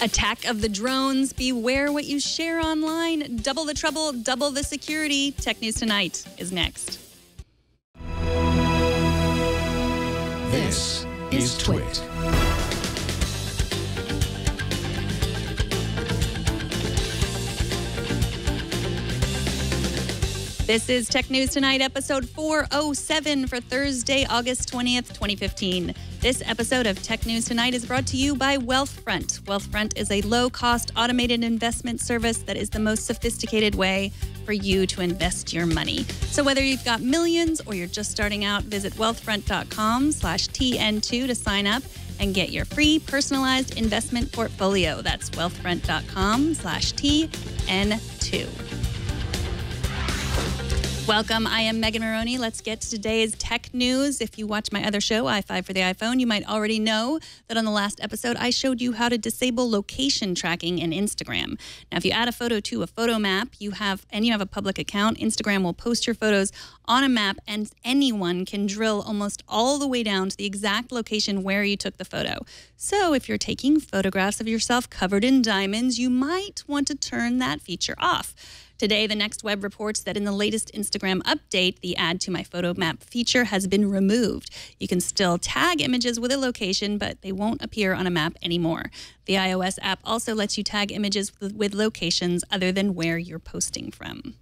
Attack of the drones. Beware what you share online. Double the trouble, double the security. Tech News Tonight is next. This is Twit. This is Tech News Tonight, episode 407 for Thursday, August 20th, 2015. This episode of Tech News Tonight is brought to you by Wealthfront. Wealthfront is a low-cost automated investment service that is the most sophisticated way for you to invest your money. So whether you've got millions or you're just starting out, visit wealthfront.com/TN2 to sign up and get your free personalized investment portfolio. That's wealthfront.com/TN2. Welcome. I am Megan Maroney. Let's get to today's tech news. If you watch my other show, i5 for the iPhone, you might already know that on the last episode, I showed you how to disable location tracking in Instagram. Now, if you add a photo to a photo map, you have a public account, Instagram will post your photos on a map, and anyone can drill almost all the way down to the exact location where you took the photo. So if you're taking photographs of yourself covered in diamonds, you might want to turn that feature off. Today, the Next Web reports that in the latest Instagram update, the Add to My Photo Map feature has been removed. You can still tag images with a location, but they won't appear on a map anymore. The iOS app also lets you tag images with locations other than where you're posting from.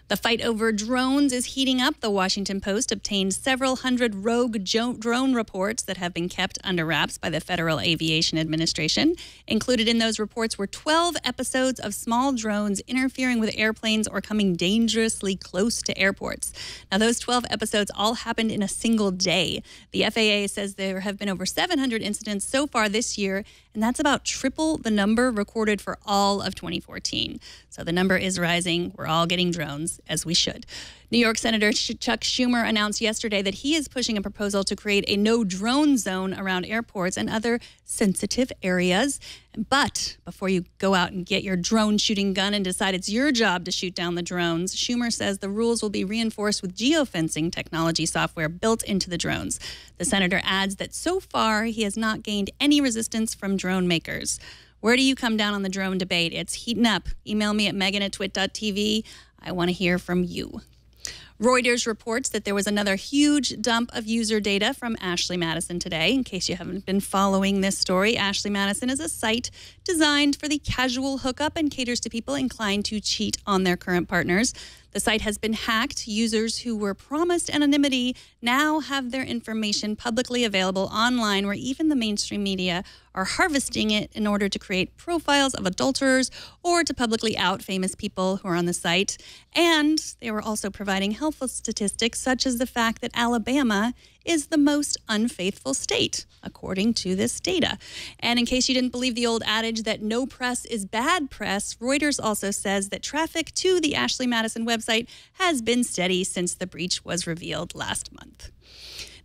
The fight over drones is heating up. The Washington Post obtained several hundred rogue drone reports that have been kept under wraps by the Federal Aviation Administration. Included in those reports were 12 episodes of small drones interfering with airplanes or coming dangerously close to airports. Now, those 12 episodes all happened in a single day. The FAA says there have been over 700 incidents so far this year, and that's about triple the number recorded for all of 2014. So the number is rising. We're all getting drones, as we should. New York Senator Chuck Schumer announced yesterday that he is pushing a proposal to create a no-drone zone around airports and other sensitive areas. But before you go out and get your drone shooting gun and decide it's your job to shoot down the drones, Schumer says the rules will be reinforced with geofencing technology software built into the drones. The senator adds that so far he has not gained any resistance from drone makers. Where do you come down on the drone debate? It's heating up. Email me at megan@twit.tv. I want to hear from you. Reuters reports that there was another huge dump of user data from Ashley Madison today. In case you haven't been following this story, Ashley Madison is a site designed for the casual hookup and caters to people inclined to cheat on their current partners. The site has been hacked. Users who were promised anonymity now have their information publicly available online, where even the mainstream media are harvesting it in order to create profiles of adulterers or to publicly out famous people who are on the site. And they were also providing helpful statistics, such as the fact that Alabama is the most unfaithful state, according to this data. And in case you didn't believe the old adage that no press is bad press, Reuters also says that traffic to the Ashley Madison website has been steady since the breach was revealed last month.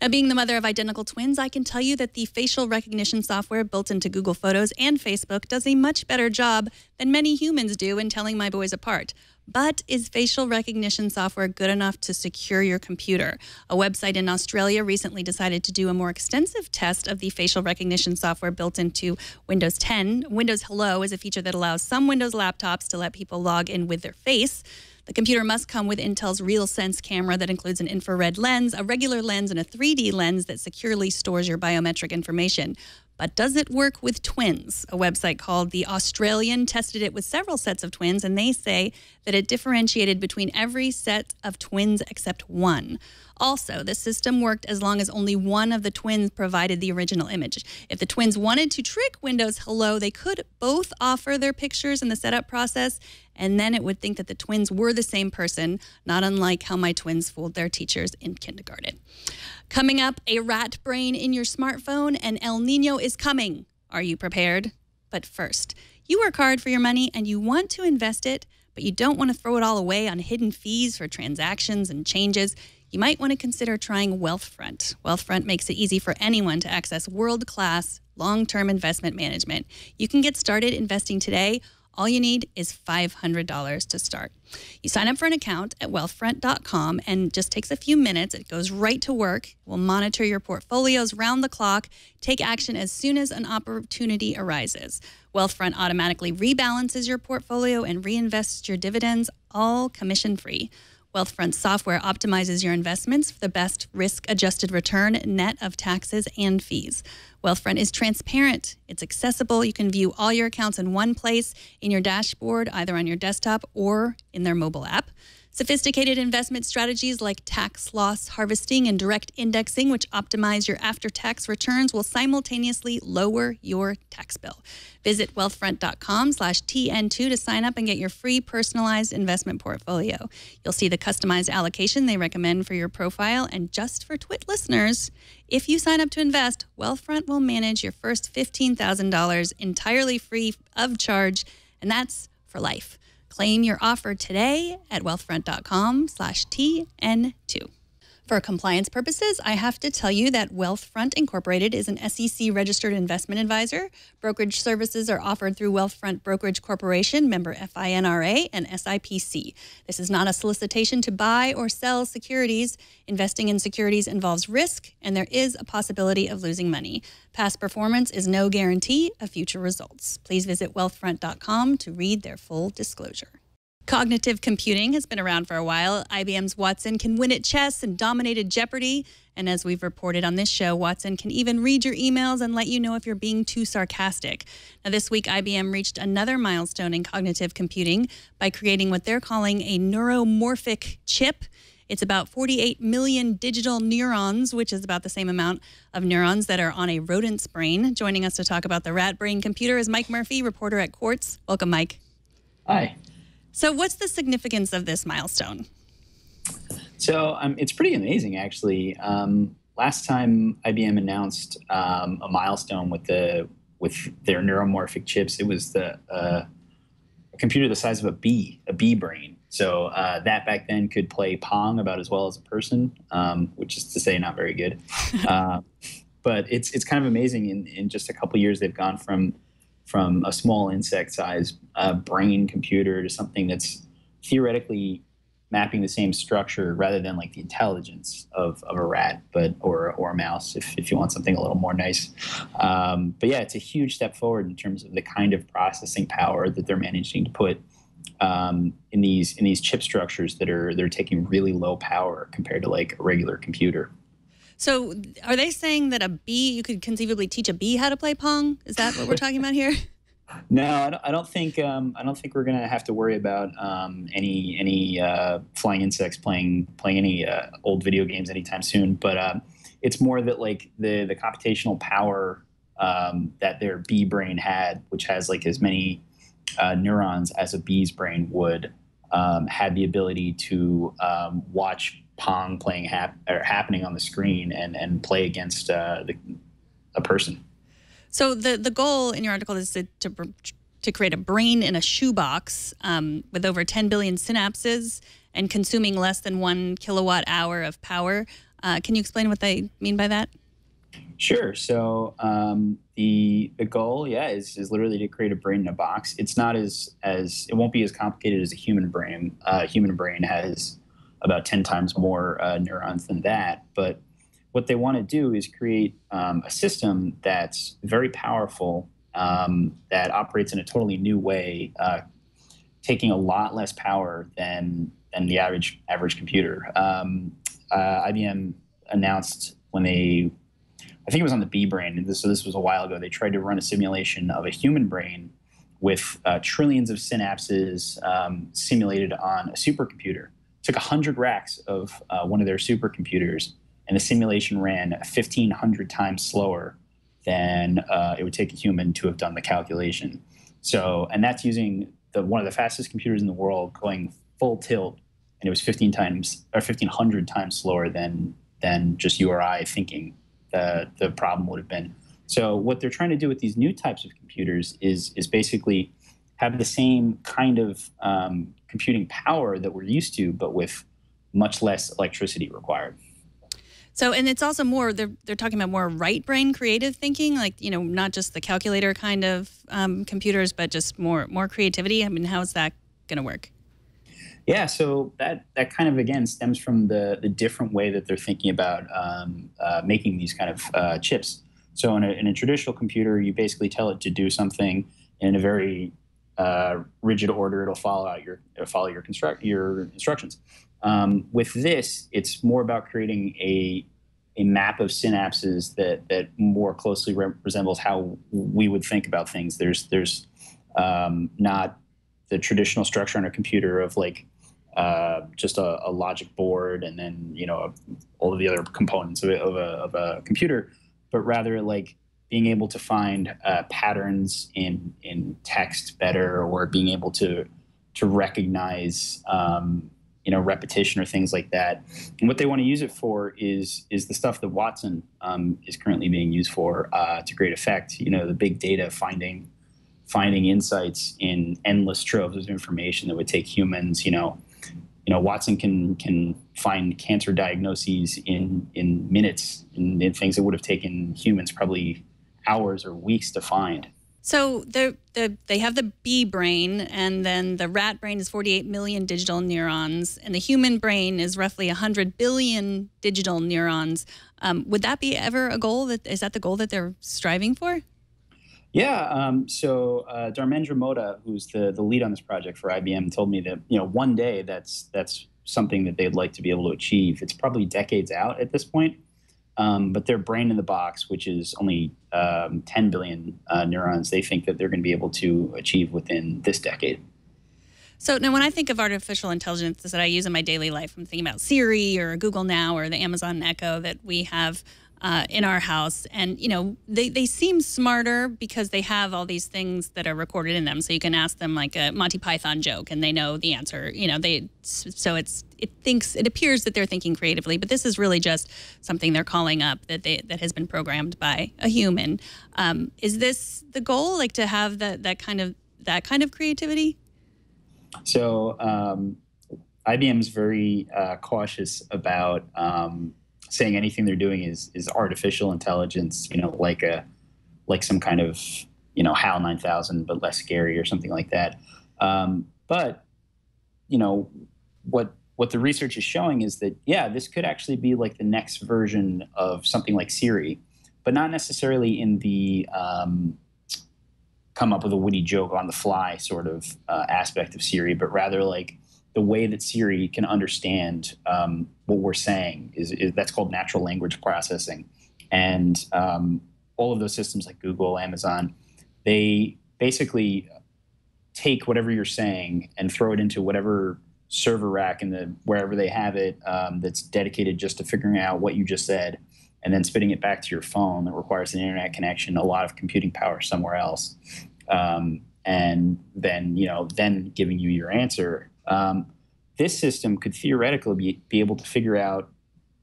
Now, being the mother of identical twins, I can tell you that the facial recognition software built into Google Photos and Facebook does a much better job than many humans do in telling my boys apart. But is facial recognition software good enough to secure your computer? A website in Australia recently decided to do a more extensive test of the facial recognition software built into Windows 10. Windows Hello is a feature that allows some Windows laptops to let people log in with their face. The computer must come with Intel's RealSense camera that includes an infrared lens, a regular lens, and a 3D lens that securely stores your biometric information. But does it work with twins? A website called The Australian tested it with several sets of twins, and they say that it differentiated between every set of twins except one. Also, the system worked as long as only one of the twins provided the original image. If the twins wanted to trick Windows Hello, they could both offer their pictures in the setup process, and then it would think that the twins were the same person, not unlike how my twins fooled their teachers in kindergarten. Coming up, a rat brain in your smartphone, and El Nino is coming. Are you prepared? But first, you work hard for your money and you want to invest it, but you don't want to throw it all away on hidden fees for transactions and changes. You might want to consider trying Wealthfront. Wealthfront makes it easy for anyone to access world-class, long-term investment management. You can get started investing today All you need is $500 to start. You sign up for an account at wealthfront.com and just takes a few minutes. It goes right to work. We'll monitor your portfolios round the clock, take action as soon as an opportunity arises. Wealthfront automatically rebalances your portfolio and reinvests your dividends, all commission-free. Wealthfront software optimizes your investments for the best risk-adjusted return, net of taxes and fees. Wealthfront is transparent. It's accessible. You can view all your accounts in one place in your dashboard, either on your desktop or in their mobile app. Sophisticated investment strategies like tax loss harvesting and direct indexing, which optimize your after-tax returns, will simultaneously lower your tax bill. Visit wealthfront.com/TN2 to sign up and get your free personalized investment portfolio. You'll see the customized allocation they recommend for your profile. And just for Twit listeners, if you sign up to invest, Wealthfront will manage your first $15,000 entirely free of charge, and that's for life. Claim your offer today at wealthfront.com/TN2. For compliance purposes, I have to tell you that Wealthfront Incorporated is an SEC-registered investment advisor. Brokerage services are offered through Wealthfront Brokerage Corporation, member FINRA, and SIPC. This is not a solicitation to buy or sell securities. Investing in securities involves risk, and there is a possibility of losing money. Past performance is no guarantee of future results. Please visit wealthfront.com to read their full disclosure. Cognitive computing has been around for a while. IBM's Watson can win at chess and dominate at Jeopardy. And as we've reported on this show, Watson can even read your emails and let you know if you're being too sarcastic. Now, this week, IBM reached another milestone in cognitive computing by creating what they're calling a neuromorphic chip. It's about 48 million digital neurons, which is about the same amount of neurons that are on a rodent's brain. Joining us to talk about the rat brain computer is Mike Murphy, reporter at Quartz. Welcome, Mike. Hi. So what's the significance of this milestone? So it's pretty amazing, actually. Last time IBM announced a milestone with their neuromorphic chips, it was a computer the size of a bee brain. So that back then could play Pong about as well as a person, which is to say not very good. But it's kind of amazing. In just a couple of years, they've gone from a small insect-sized brain computer to something that's theoretically mapping the same structure rather than like the intelligence of a rat, or a mouse, if you want something a little more nice. But yeah, it's a huge step forward in terms of the kind of processing power that they're managing to put in these chip structures they're taking really low power compared to like a regular computer. So are they saying that you could conceivably teach a bee how to play Pong? Is that what we're talking about here? No, I don't think we're gonna have to worry about any flying insects playing any old video games anytime soon. But it's more that like the computational power that their bee brain had, which has like as many neurons as a bee's brain would, had the ability to watch Pong happening on the screen and play against a person. So the goal in your article is to create a brain in a shoebox with over 10 billion synapses and consuming less than 1 kilowatt hour of power. Can you explain what they mean by that? Sure. So the goal, is literally to create a brain in a box. It's not it won't be as complicated as a human brain. A human brain has about 10 times more neurons than that. But what they want to do is create a system that's very powerful, that operates in a totally new way, taking a lot less power than the average computer. IBM announced when I think it was on the bee brain, so this was a while ago, they tried to run a simulation of a human brain with trillions of synapses simulated on a supercomputer. Took 100 racks of one of their supercomputers, and the simulation ran 1,500 times slower than it would take a human to have done the calculation. So, and that's using one of the fastest computers in the world going full tilt, and it was 1,500 times slower than just you or I thinking the problem would have been. So, what they're trying to do with these new types of computers is basically have the same kind of computing power that we're used to, but with much less electricity required. So, and it's also more, they're talking about more right brain creative thinking, like, not just the calculator kind of computers, but just more creativity. I mean, how is that going to work? Yeah, so that kind of, again, stems from the different way that they're thinking about making these kind of chips. So in a traditional computer, you basically tell it to do something in a very rigid order. It'll follow your instructions. With this, it's more about creating a map of synapses that more closely resembles how we would think about things. There's not the traditional structure on a computer of like just a logic board and then all of the other components of a computer, but rather like being able to find patterns in text better, or being able to recognize repetition or things like that. And what they want to use it for is the stuff that Watson is currently being used for to great effect. The big data, finding insights in endless troves of information that would take humans. Watson can find cancer diagnoses in minutes, in things that would have taken humans probably hours or weeks to find. So they have the bee brain, and then the rat brain is 48 million digital neurons, and the human brain is roughly 100 billion digital neurons. Would that be ever a goal? Is that the goal that they're striving for? Yeah. So Dharmendra Mota, who's the lead on this project for IBM, told me that one day that's something that they'd like to be able to achieve. It's probably decades out at this point. But their brain in the box, which is only 10 billion neurons, they think that they're going to be able to achieve within this decade. So now when I think of artificial intelligence that I use in my daily life, I'm thinking about Siri or Google Now or the Amazon Echo that we have in our house. And, they seem smarter because they have all these things that are recorded in them. So you can ask them like a Monty Python joke and they know the answer. It appears that they're thinking creatively, but this is really just something they're calling up that has been programmed by a human. Is this the goal, like to have that kind of creativity? So IBM is very cautious about saying anything they're doing is artificial intelligence, like some kind of, HAL 9000, but less scary or something like that. But what the research is showing is that, this could actually be like the next version of something like Siri, but not necessarily in the come up with a witty joke on the fly sort of aspect of Siri, but rather like the way that Siri can understand what we're saying is that's called natural language processing. And all of those systems like Google, Amazon, they basically take whatever you're saying and throw it into whatever server rack wherever they have it that's dedicated just to figuring out what you just said, and then spitting it back to your phone that requires an internet connection, a lot of computing power somewhere else, and then giving you your answer. This system could theoretically be able to figure out,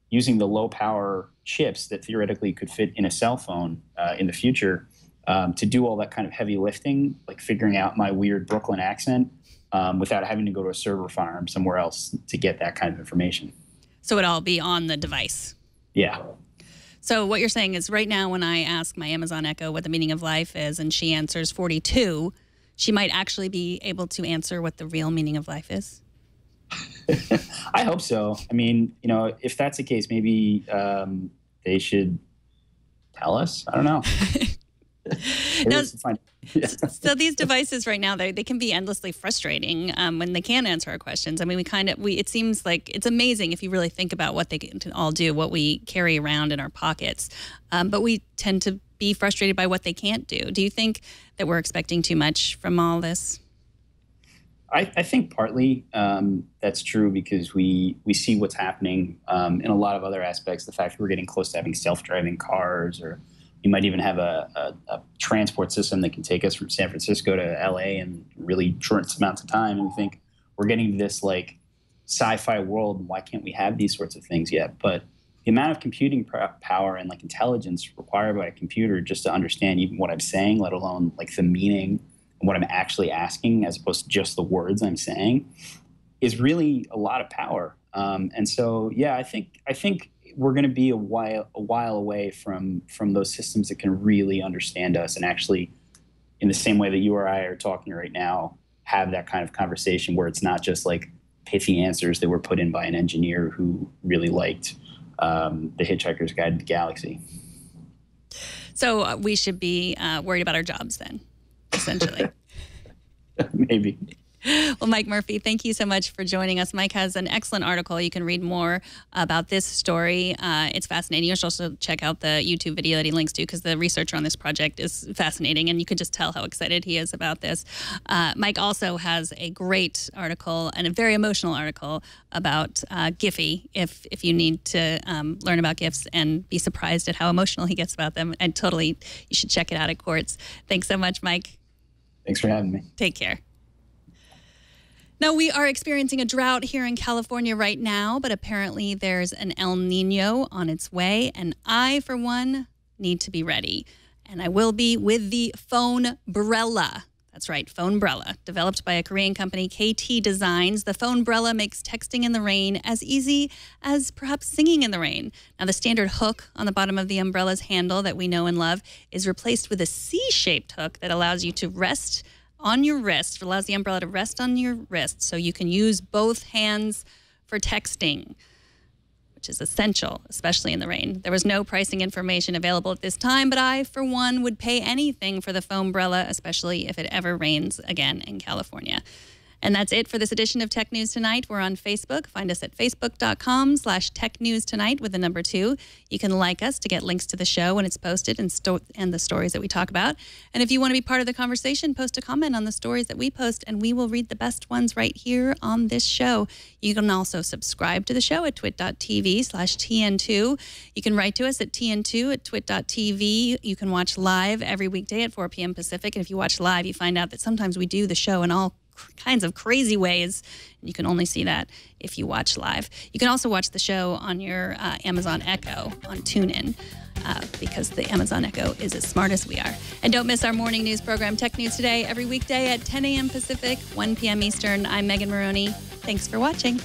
using the low power chips that theoretically could fit in a cell phone in the future, to do all that kind of heavy lifting, like figuring out my weird Brooklyn accent without having to go to a server farm somewhere else to get that kind of information. So it'd all be on the device. Yeah. So what you're saying is right now when I ask my Amazon Echo what the meaning of life is and she answers 42, she might actually be able to answer what the real meaning of life is? I hope so. I mean, if that's the case, maybe they should tell us. I don't know. Now, so these devices right now, they can be endlessly frustrating when they can't answer our questions. I mean, it seems like it's amazing if you really think about what they can all do, what we carry around in our pockets. But we tend to be frustrated by what they can't do. Do you think that we're expecting too much from all this? I think partly that's true because we see what's happening in a lot of other aspects. The fact that we're getting close to having self-driving cars, or you might even have a transport system that can take us from San Francisco to LA in really short amounts of time. And we think we're getting this like sci-fi world, and why can't we have these sorts of things yet? But the amount of computing power and like intelligence required by a computer just to understand even what I'm saying, let alone like the meaning and what I'm actually asking, as opposed to just the words I'm saying, is really a lot of power. And so, yeah, I think we're going to be a while away from those systems that can really understand us and actually, in the same way that you or I are talking right now, have that kind of conversation where it's not just like pithy answers that were put in by an engineer who really liked The Hitchhiker's Guide to the Galaxy. So we should be worried about our jobs then, essentially. Maybe. Well, Mike Murphy, thank you so much for joining us. Mike has an excellent article. You can read more about this story. It's fascinating. You should also check out the YouTube video that he links to, because the researcher on this project is fascinating, and you can just tell how excited he is about this. Mike also has a great article and a very emotional article about Giphy, if you need to learn about GIFs and be surprised at how emotional he gets about them. And totally, you should check it out at Quartz. Thanks so much, Mike. Thanks for having me. Take care. Now, we are experiencing a drought here in California right now, but apparently there's an El Nino on its way, and I, for one, need to be ready. And I will be with the Phone-brella. That's right, Phone-brella. Developed by a Korean company, KT Designs, the Phone-brella makes texting in the rain as easy as perhaps singing in the rain. Now, the standard hook on the bottom of the umbrella's handle that we know and love is replaced with a C-shaped hook that allows you to rest on your wrist, allows the umbrella to rest on your wrist, so you can use both hands for texting, which is essential, especially in the rain. There was no pricing information available at this time, but I, for one, would pay anything for the Phone-brella, especially if it ever rains again in California. And that's it for this edition of Tech News Tonight. We're on Facebook. Find us at facebook.com/technewstonight with the number 2. You can like us to get links to the show when it's posted and the stories that we talk about. And if you want to be part of the conversation, post a comment on the stories that we post, and we will read the best ones right here on this show. You can also subscribe to the show at twit.tv/TN2. You can write to us at TN2@twit.tv. You can watch live every weekday at 4 p.m. Pacific. And if you watch live, you find out that sometimes we do the show in all kinds of crazy ways. You can only see that if you watch live. You can also watch the show on your Amazon Echo on TuneIn, because the Amazon Echo is as smart as we are. And don't miss our morning news program, Tech News Today, every weekday at 10 a.m. Pacific, 1 p.m. Eastern. I'm Megan Maroney. Thanks for watching.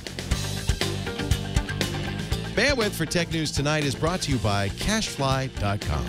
Bandwidth for Tech News Tonight is brought to you by CashFly.com.